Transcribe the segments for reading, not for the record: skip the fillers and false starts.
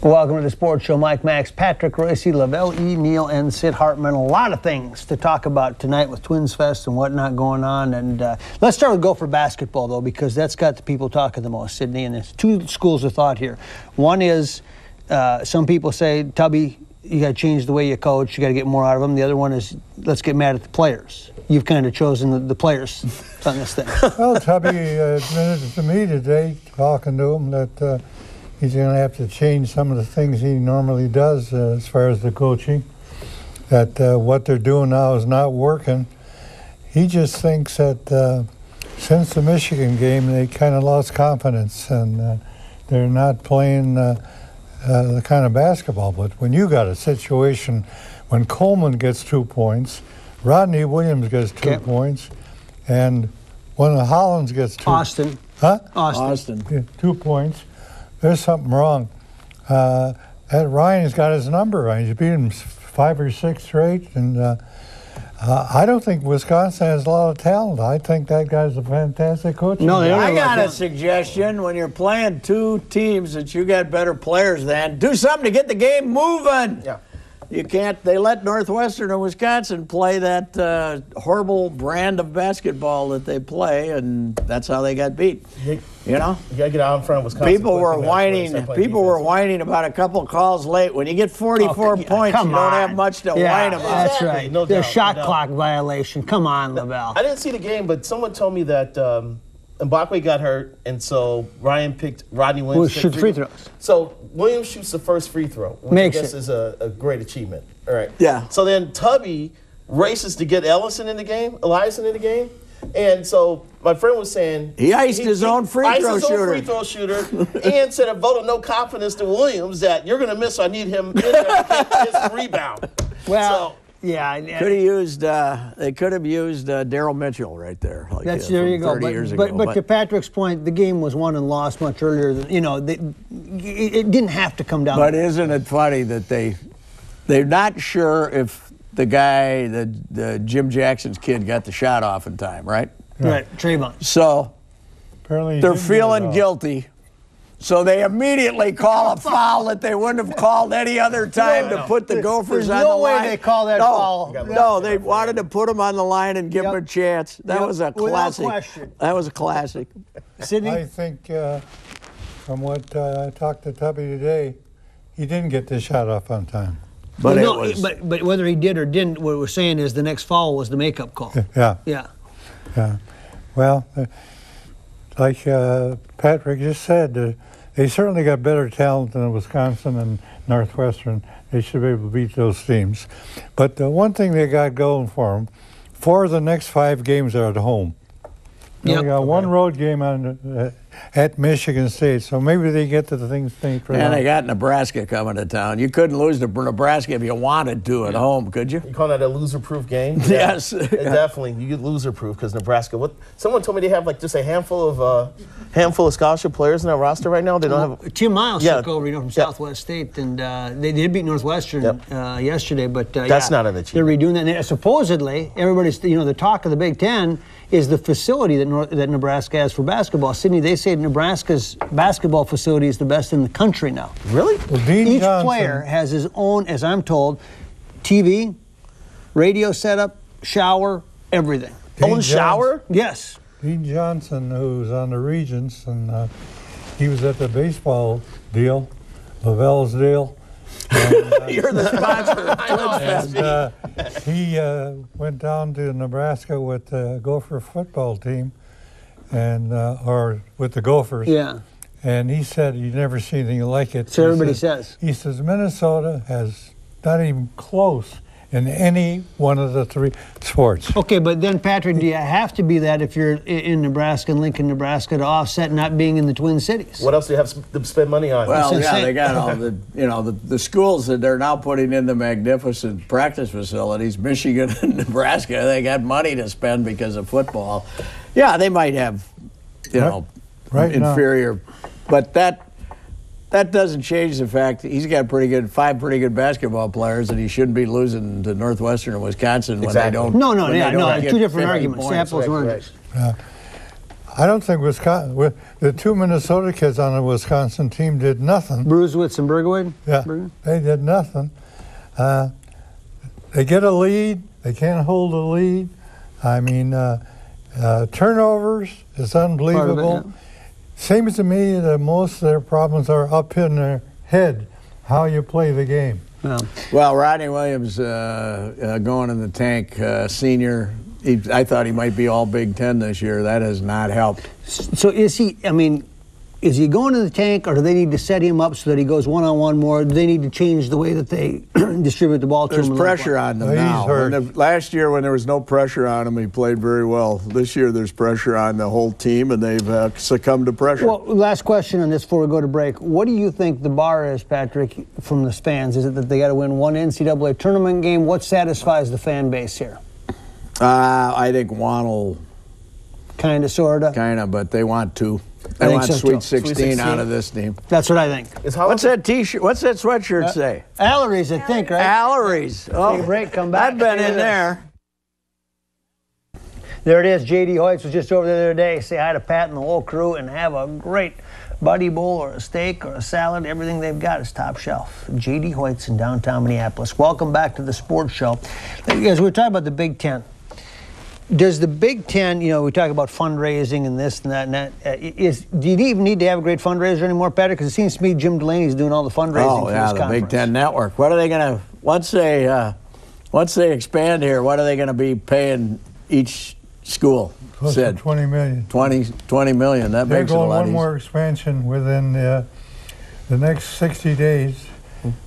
Welcome to the Sports Show. Mike Max, Patrick Royce, Velle, Neal, and Sid Hartman. A lot of things to talk about tonight with Twins Fest and whatnot going on. And let's start with Gopher basketball, though, because that's got the people talking the most, Sydney. And there's two schools of thought here. One is some people say, Tubby, you got to change the way you coach. You got to get more out of them. The other one is, let's get mad at the players. You've kind of chosen the players on this thing. Well, Tubby admitted to me today, talking to him, that he's going to have to change some of the things he normally does as far as the coaching, that what they're doing now is not working. He just thinks that since the Michigan game, they kind of lost confidence and they're not playing the kind of basketball. But when you got a situation when Coleman gets 2 points, Rodney Williams gets 2 points, and when Hollins gets 2. Austin. Huh? Austin. Yeah, 2 points. There's something wrong. Ryan's got his number. He's beat him 5 or 6 straight, and I don't think Wisconsin has a lot of talent. I think that guy's a fantastic coach. No, I got a suggestion. When you're playing two teams that you got better players than, do something to get the game moving. Yeah. You can't. They let Northwestern and Wisconsin play that horrible brand of basketball that they play, and that's how they got beat. You know, you gotta get out in front of Wisconsin. People were whining about a couple calls late. When you get 44 points, you don't have much to whine about. That's right. No doubt, shot clock violation. Come on, Velle. I didn't see the game, but someone told me that Mbakwe got hurt, and so Ryan picked Rodney Williams. Shoot free throws. So Williams shoots the first free throw, which I guess is a great achievement. All right. Yeah. So then Tubby races to get Eliason in the game, and so my friend was saying he iced his own free throw shooter, and said a vote of no confidence to Williams that you're going to miss. I need him in there to get his rebound. Well. So, yeah, could have used. They could have used Daryl Mitchell right there. Like, there you go. 30 years ago. But to Patrick's point, the game was won and lost much earlier. It didn't have to come down. But isn't it funny that they're not sure if the guy, the Jim Jackson's kid, got the shot off in time, right? Right, Trayvon. So apparently they're feeling guilty. So they immediately call a foul that they wouldn't have called any other time to put the Gophers on the line. There's no way they call that foul. No, they wanted to put them on the line and give them a chance. That was a classic. Without question. That was a classic. Sydney? I think from what I talked to Tubby today, he didn't get the shot off on time. But but whether he did or didn't, what we're saying is the next foul was the makeup call. Yeah. Well, like Patrick just said, they certainly got better talent than Wisconsin and Northwestern. They should be able to beat those teams. But the one thing they got going for them, 4 of the next 5 games are at home. They got one road game at Michigan State, so maybe they get to the things they for And they got Nebraska coming to town. You couldn't lose to Nebraska if you wanted to at home, could you? You call that a loser-proof game? Yes. Definitely. You get loser-proof because Nebraska. Someone told me they have like just a handful of scholarship players in their roster right now. They don't have. Tim Miles took over, from Southwest State, and they did beat Northwestern yesterday. But that's not an achievement. They're redoing that. And supposedly, everybody's the talk of the Big Ten is the facility that Nebraska has for basketball. Sydney, they say Nebraska's basketball facility is the best in the country now. Really? Well, Each player has his own, as I'm told, TV, radio setup, shower, everything. Own shower? Yes. Dean Johnson, who's on the Regents, and he was at the baseball deal, Lavelle's deal. And, You're the sponsor of Twins Fest. He went down to Nebraska with the Gopher football team, and or with the Gophers. Yeah. And he said he'd never seen anything like it. So everybody says. He says Minnesota has not even close in any one of the 3 sports. Okay, but then, Patrick, do you have to be that if you're in Nebraska and Lincoln, Nebraska, to offset not being in the Twin Cities? What else do you have to spend money on? Well, they got all the schools that they're now putting in the magnificent practice facilities, Michigan and Nebraska, they got money to spend because of football. Yeah, they might have, inferior, but that doesn't change the fact that he's got 5 pretty good basketball players, and he shouldn't be losing to Northwestern and Wisconsin when they don't. No, 2 different arguments. Apples and oranges. I don't think Wisconsin. The two Minnesota kids on the Wisconsin team did nothing. Bruisewitz and Bergwijn? Yeah, they did nothing. They get a lead. They can't hold a lead. I mean, turnovers is unbelievable. Part of it, yeah. Seems to me that most of their problems are up in their head, how you play the game. Yeah. Well, Rodney Williams going in the tank, senior. I thought he might be all Big Ten this year. That has not helped. So is he, I mean, is he going in the tank, or do they need to set him up so that he goes one-on-one more? Do they need to change the way that they distribute the ball to him? There's pressure on them now. Last year, when there was no pressure on him, he played very well. This year, there's pressure on the whole team, and they've succumbed to pressure. Well, last question on this before we go to break. What do you think the bar is, Patrick, from the fans? Is it that they got to win one NCAA tournament game? What satisfies the fan base here? I think one will. Kind of, sort of? Kind of, but they want two. They want so Sweet too. 16 out of this team. That's what I think. What's that T-shirt? What's that sweatshirt say? Allery's, I think, right? Allery's. Oh, Take a break, come back. I've been in there. There it is. J.D. Hoyts was just over there the other day. Say hi to Pat and the whole crew and have a great buddy bowl or a steak or a salad. Everything they've got is top shelf. J.D. Hoyts in downtown Minneapolis. Welcome back to the Sports Show. As we were talking about the Big Ten. Does the Big Ten, you know, we talk about fundraising and this and that and that. Do you even need to have a great fundraiser anymore, Patrick? Because it seems to me Jim Delaney's doing all the fundraising for this conference. The Big Ten Network. What are they going to, once they expand here, what are they going to be paying each school? Close to $20 million. 20 million. That They're makes it a lot going one easier. more expansion within the next 60 days.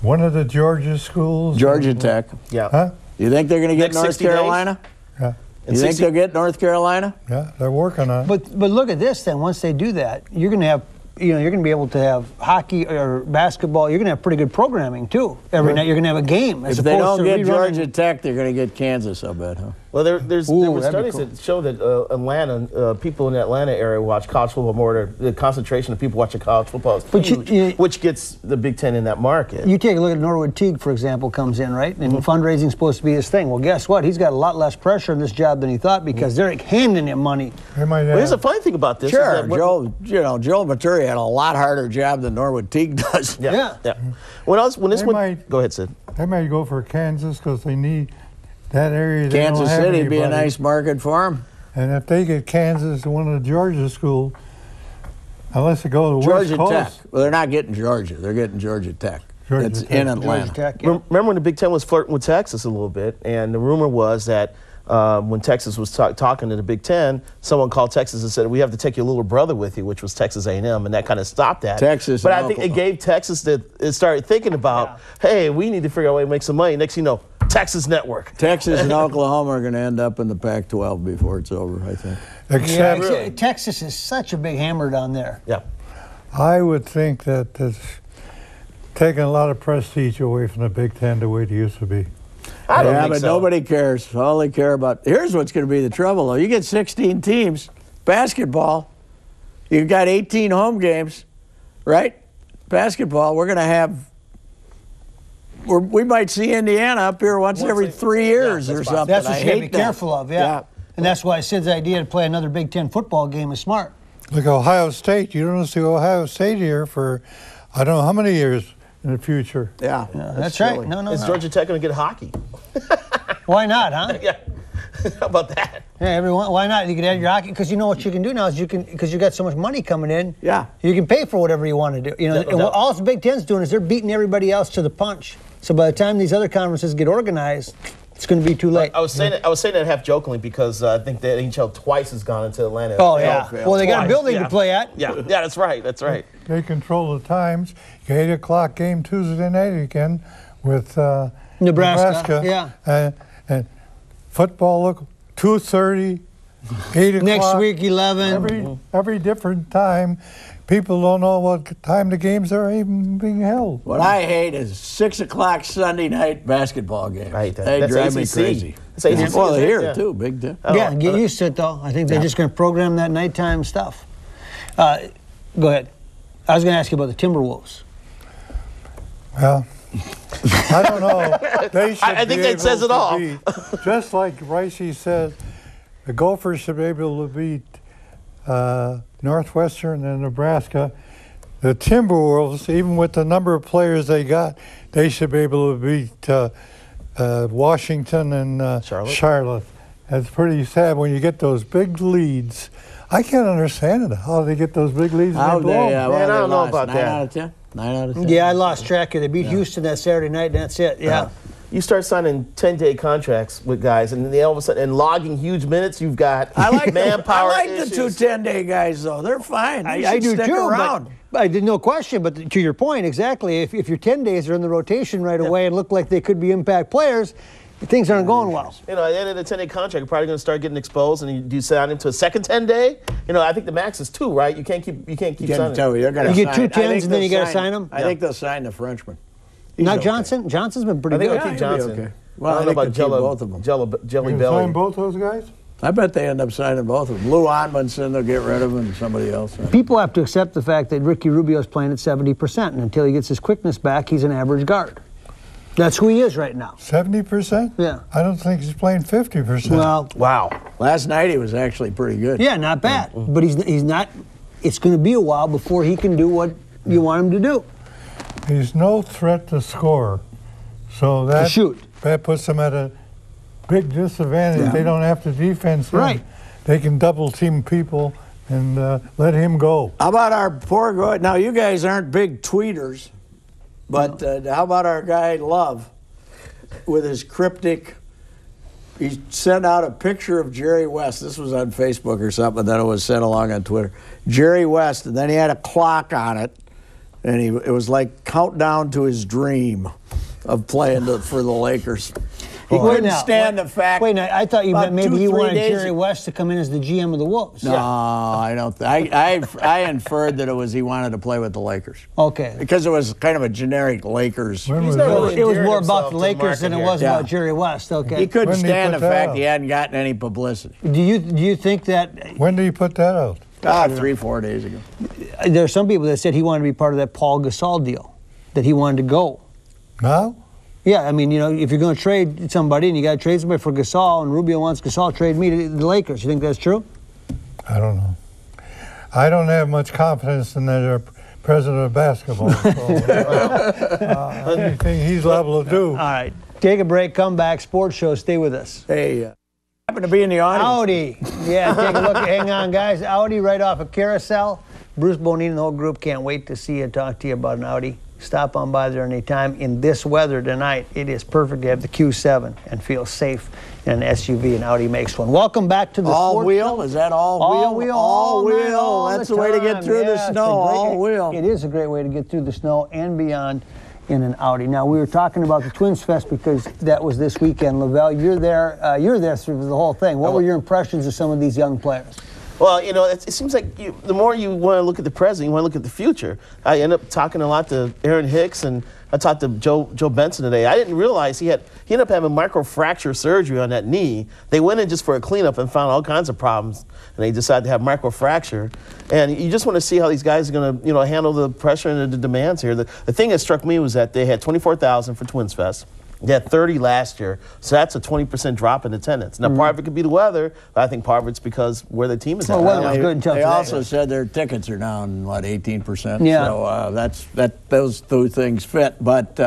One of the Georgia schools. Georgia Tech. Yeah. Huh? You think they're going to get Next North 60 days? Carolina? Yeah. You think they'll get North Carolina? Yeah, they're working on it. But look at this then. Once they do that, you're going to have, you know, you're going to be able to have hockey or basketball. You're going to have pretty good programming too. Every night you're going to have a game. If they don't get Georgia Tech, they're going to get Kansas, I bet, huh? Well, there were studies cool. that show that Atlanta, people in the Atlanta area watch college football more. The concentration of people watching college football is huge, which gets the Big Ten in that market. You take a look at Norwood Teague, for example, comes in, right? And fundraising's supposed to be his thing. Well, guess what? He's got a lot less pressure in this job than he thought because they're handing him money. Here's the funny thing about this. Sure, is that Joel Maturi had a lot harder job than Norwood Teague does. Yeah. Go ahead, Sid. They might go for Kansas because they need that area. Kansas City would be a nice market for them. And if they get Kansas to one of the Georgia schools, unless they go to the West Coast. Georgia Tech. Well, they're not getting Georgia. They're getting Georgia Tech. It's in Atlanta. Georgia Tech, yeah. Remember when the Big Ten was flirting with Texas a little bit, and the rumor was that when Texas was talking to the Big Ten, someone called Texas and said, "We have to take your little brother with you," which was Texas A&M, and that kind of stopped that. Texas, but I think it gave Texas it started thinking about, hey, we need to figure out a way to make some money. Next thing you know, Texas Network. Texas and Oklahoma are going to end up in the Pac-12 before it's over, I think. Except Texas is such a big hammer down there. Yeah. I would think that it's taking a lot of prestige away from the Big Ten the way it used to be. I don't think but so. nobody cares. All they care about. Here's what's going to be the trouble, though. You get 16 teams, basketball. You've got 18 home games, right? Basketball. We're going to have. We might see Indiana up here once every 3 years or something. That's what you got to be that. careful of, yeah. And that's why Sid's idea to play another Big Ten football game is smart. Look, Ohio State. You don't see Ohio State here for I don't know how many years in the future. Yeah, that's right. No. Is Georgia Tech going to get hockey? Why not, huh? Yeah. How about that? Yeah, everyone. Why not? You can add your hockey because you know what you can do now is because you got so much money coming in. Yeah. You can pay for whatever you want to do. You know, and what all the Big Ten's doing is they're beating everybody else to the punch. So by the time these other conferences get organized, it's going to be too late. I was saying that half jokingly because I think the NHL twice has gone into Atlanta. Oh yeah. Well, they got a building to play at. Yeah, that's right. That's right. They control the times. 8 o'clock game Tuesday night again with Nebraska. Yeah. And football, look, 2:30, 8 o'clock. Next week, 11. Every different time. People don't know what time the games are even being held. What I hate is 6 o'clock Sunday night basketball game. Right. They drive me crazy. That's ACC, Well, isn't it? here Yeah. too, Big Ten. Yeah, get used to it though. I think they're just going to program that nighttime stuff. Go ahead. I was going to ask you about the Timberwolves. Well, I don't know. They should I think that says it all. Just like Ricey said, the Gophers should be able to beat Northwestern and Nebraska. The Timberwolves, even with the number of players they got, they should be able to beat Washington and Charlotte. That's pretty sad when you get those big leads. I can't understand it. How they get those big leads? How And they blow 'em. Man, I don't know about 9 that. out of 10? 9 out of 10? Yeah, I lost track of it. They beat Houston that Saturday night, and that's it. Yeah. You start signing 10-day contracts with guys, and then they all of a sudden, and logging huge minutes, you've got manpower I like issues. the 2 10-day guys, though. They're fine. They I should do stick too, around. but I did no question. But to your point, exactly, if your 10 days are in the rotation right away and look like they could be impact players, things aren't going well. You know, at the end of the 10-day contract, you're probably going to start getting exposed, and you do sign him to a second 10-day. You know, I think the max is 2, right? You can't keep signing. You're gonna You get sign- 2 I think 10s and then you they'll got to sign them? I think they'll sign the Frenchman. He's Not okay. Johnson? Johnson's been pretty I think good. I'll keep he'll be Johnson. okay. Well, I don't know I about think they'll keep Jello, both of them. Jelly You Belly. sign both those guys? I bet they end up signing both of them. Lou Onmanson, they'll get rid of him, and somebody else. People have to accept the fact that Ricky Rubio's playing at 70%, and until he gets his quickness back, he's an average guard. That's who he is right now. 70%? Yeah. I don't think he's playing 50%. Well, Wow. Last night he was actually pretty good. yeah, not bad. But he's not. It's going to be a while before he can do what you want him to do. He's no threat to score. So that puts them at a big disadvantage. Yeah. They don't have to defense him. Right. They can double team people and let him go. How about our poor guy? Now, you guys aren't big tweeters, but how about our guy Love with his cryptic? He sent out a picture of Jerry West. This was on Facebook or something, then it was sent along on Twitter. Jerry West, and then he had a clock on it, and it was like countdown to his dream of playing for the Lakers. He couldn't stand the fact. Wait, I thought you meant about maybe he 2-3 wanted days Jerry West to come in as the GM of the Wolves. No, I don't. I inferred that it was he wanted to play with the Lakers. Okay. Because it was kind of a generic Lakers. When was not that? really It was endeared more himself about the to the Lakers market than it here. was Yeah. about Jerry West. Okay. He couldn't When did he stand the put that fact out? he hadn't gotten any publicity. Do you think that When did he put that out? 3-4 days ago. there are some people that said he wanted to be part of that Paul Gasol deal, that he wanted to go? Now? Yeah, I mean, you know, if you're going to trade somebody and you got to trade somebody for Gasol, and Rubio wants Gasol, trade me to the Lakers. You think that's true? I don't know. I don't have much confidence in their president of basketball. So, anything he's liable to do. All right, take a break, come back, sports show, stay with us. Hey, happen to be in the audience. Audi. Yeah, take a look. Hang on, guys. Audi right off of Carousel. Bruce Bonine and the whole group can't wait to see you and talk to you about an Audi. Stop on by there anytime. In this weather tonight, it is perfect to have the Q7 and feel safe in an SUV, and Audi makes one. Welcome back to the All Sports wheel? Show. Is that all All wheel? wheel. All night, wheel. all That's the way to get time. through the Yeah, it's snow. a great- All wheel. It is a great way to get through the snow and beyond in an Audi. Now, we were talking about the Twins Fest because that was this weekend. Lavelle, you're there through the whole thing. What were your impressions of some of these young players? Well, you know, it seems like the more you want to look at the present, you want to look at the future. I end up talking a lot to Aaron Hicks, and I talked to Joe Benson today. I didn't realize he ended up having microfracture surgery on that knee. They went in just for a cleanup and found all kinds of problems, and they decided to have microfracture. And you just want to see how these guys are going to, handle the pressure and the demands here. The thing that struck me was that they had 24,000 for Twins Fest. They had 30 last year, so that's a 20% drop in attendance. Now, part of it could be the weather, but I think part of it's because where the team is at. Well, weather was good until They today. also said their tickets are down, 18%. Yeah. So those two things fit. But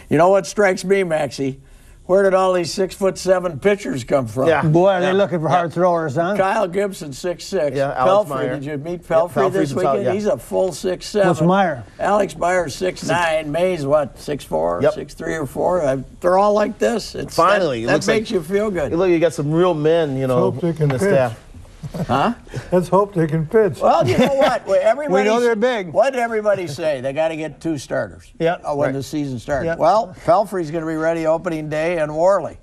you know what strikes me, Maxie? Where did all these 6'7" pitchers come from? Yeah. Boy, are they looking for hard throwers, huh? Kyle Gibson, 6'6". Yeah, Alex Pelfrey, Meyer. did you meet Yeah, Pelfrey Pelfrey's this the top, weekend? yeah. He's a full 6'7". What's Meyer? Alex Meyer, 6'9". Mays, what, 6'4", Yep. 6'3" or 4"? They're all like this. Finally, it that looks like- makes you feel good. Look, you got some real men, hope they in can the pitch. staff. Huh? Let's hope they can pitch. Well, you know what? We know they're big. What did everybody say? They got to get 2 starters. Yeah, When the season starts. Yeah. Well, Pelfrey's going to be ready opening day, and Worley.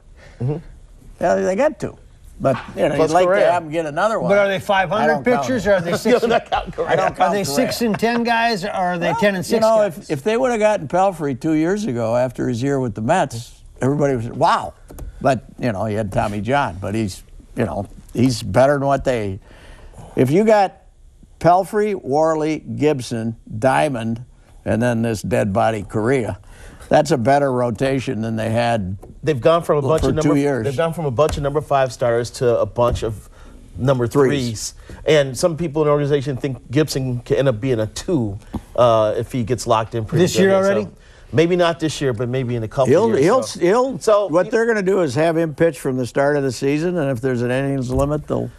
Yeah, they got 2. But you'd Plus like Correa. to have them get another one. But are they I 500 don't count pitchers, it. or are they 6? I don't Are count they Correa. 6 and 10 guys, or are they 10 and 6 You know, guys? if they would have gotten Pelfrey 2 years ago after his year with the Mets, everybody was wow. But he had Tommy John. But he's better than what they. If you got Pelfrey, Worley, Gibson, Diamond, and then this dead body Correa, that's a better rotation than they had. They've gone from a bunch For of 2 years. They've gone from a bunch of number 5 starters to a bunch of number threes. And some people in the organization think Gibson can end up being a 2 if he gets locked in pretty This good. year already? So, maybe not this year, but maybe in a couple years. What they're going to do is have him pitch from the start of the season, and if there's an innings limit, they'll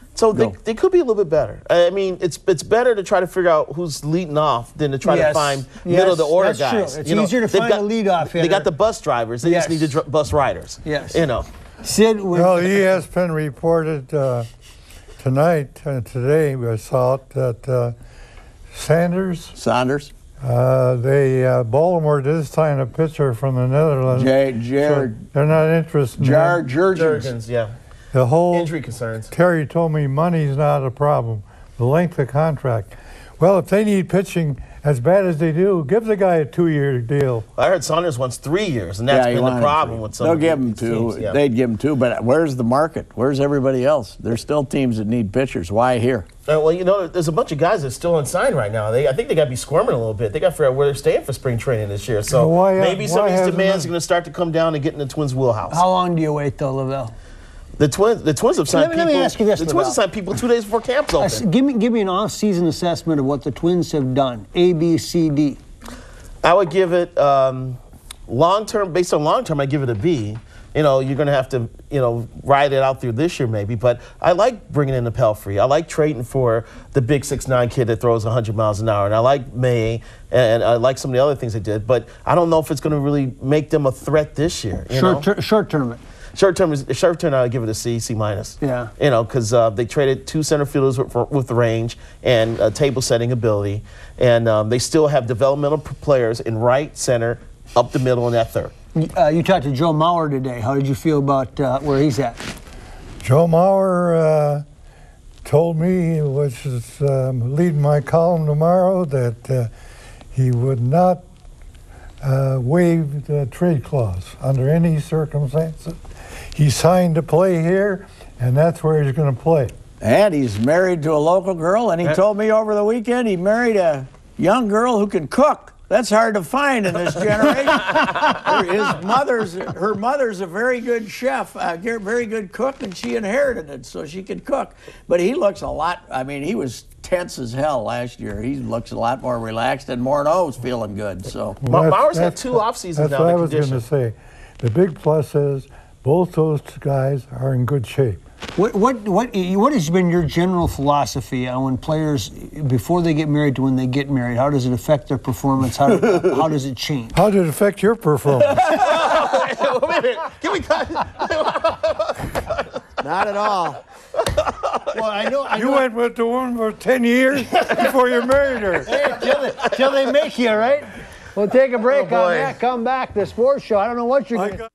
they could be a little bit better. I mean, it's better to try to figure out who's leading off than to try to find middle of the order that's guys. True. It's easier to find a leadoff hitter. They got the bus drivers. They just need the bus riders. Yes. Sid, well, ESPN reported tonight, today, I saw it, that Saunders. Baltimore did sign a pitcher from the Netherlands. So they're not interested in Jurgens, yeah. The whole injury concerns. Terry told me money's not a problem. The length of contract. Well, if they need pitching as bad as they do, give the guy a 2-year deal. I heard Saunders wants 3 years, and that's been the problem with some. They'll give him 2. Teams, They'd give him 2, but where's the market? Where's everybody else? There's still teams that need pitchers. Why here? Well, there's a bunch of guys that are still unsigned right now. I think they got to be squirming a little bit. They got to figure out where they're staying for spring training this year. So maybe some of these demands are going to start to come down and get in the Twins' wheelhouse. How long do you wait, though, Lavelle? The Twins have signed people. Let me ask you this, the Twins have signed people 2 days before camp's open. Give me an off-season assessment of what the Twins have done. A, B, C, D. I would give it long-term. Based on long-term, I'd give it a B. You're going to have to, ride it out through this year maybe. But I like bringing in the Pelfrey. I like trading for the big 6'9" kid that throws 100 miles an hour. And I like May, and I like some of the other things they did. But I don't know if it's going to really make them a threat this year. Short tournament. Short term, I would give it a C, C minus. Yeah. Because they traded 2 center fielders with range and table setting ability, and they still have developmental players in right, center, up the middle, and at third. You talked to Joe Mauer today. How did you feel about where he's at? Joe Mauer told me, which is leading my column tomorrow, that he would not waive the trade clause under any circumstances. He signed to play here, and that's where he's going to play. And he's married to a local girl, and he told me over the weekend he married a young girl who can cook. That's hard to find in this generation. Her mother's a very good chef, a very good cook, and she inherited it, so she could cook. But he looks a lot, he was tense as hell last year. He looks a lot more relaxed, and Morneau's feeling good. So Mauer's had 2 off seasons now. That's what I was going to say. The big plus is both those guys are in good shape. What has been your general philosophy on when players, before they get married to when they get married? How does it affect their performance? How does it change? How did it affect your performance? Wait a minute. Can we cut? Not at all. Well, I know. You went with the woman for 10 years before you married her. Hey, till they make you, right? We'll take a break on that. Come back. The sports show. I don't know what you're going to.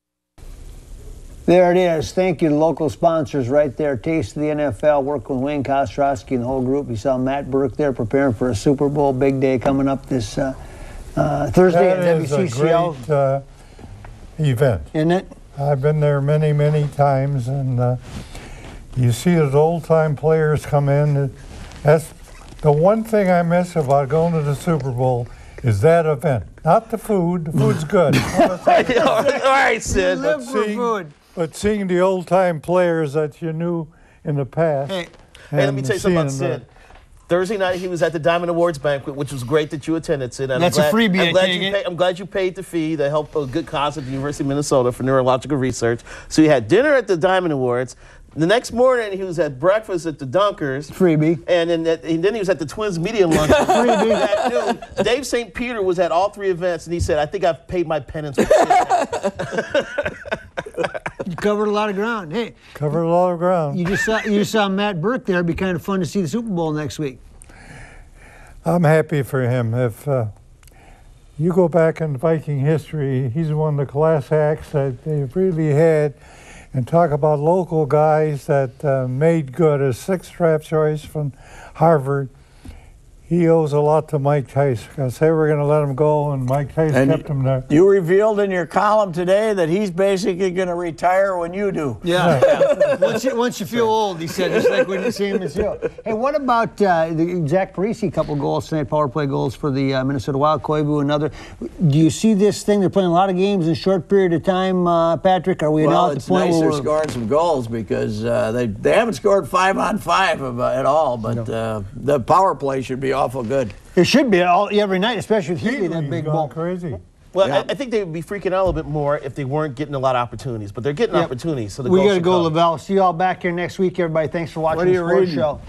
There it is. Thank you to local sponsors right there. Taste of the NFL, working with Wayne Kostrowski and the whole group. You saw Matt Burke there preparing for a Super Bowl. Big day coming up this Thursday at WCCL. That is a great event. Isn't it? I've been there many, many times, and you see those old-time players come in. That's the one thing I miss about going to the Super Bowl is that event. Not the food. The food's good. All right, Sid. Live for food. But seeing the old-time players that you knew in the past. Hey, let me tell you something about Sid. Thursday night, he was at the Diamond Awards banquet, which was great that you attended, Sid. That's a freebie. I'm glad you paid the fee to help a good cause at the University of Minnesota for neurological research. So he had dinner at the Diamond Awards. The next morning, he was at breakfast at the Dunkers. Freebie. And then he was at the Twins media lunch. Freebie. At noon. Dave St. Peter was at all 3 events, and he said, I think I've paid my penance. You covered a lot of ground. Hey. Covered a lot of ground. You just saw Matt Burke there. It'd be kind of fun to see the Super Bowl next week. I'm happy for him. If you go back in Viking history, he's one of the class acts that they've really had. And talk about local guys that made good. A 6th draft choice from Harvard. he owes a lot to Mike Tice. I say we're going to let him go, and Mike Tice kept him there. You revealed in your column today that he's basically going to retire when you do. Yeah. once you feel old, he said, just like when you see him as you. Hey, what about Zach Parise, a couple goals tonight, power play goals for the Minnesota Wild, Koivu, another. Do you see this thing? They're playing a lot of games in a short period of time, Patrick. Are we now at the point nice where they're scoring some goals because they haven't scored 5-on-5 at all, but the power play should be awful good. It should be every night, especially with Heatley, that big ball. Crazy. Well, I think they would be freaking out a little bit more if they weren't getting a lot of opportunities, but they're getting opportunities. So we got to go, Lavelle. See you all back here next week, everybody. Thanks for watching the Sports Show.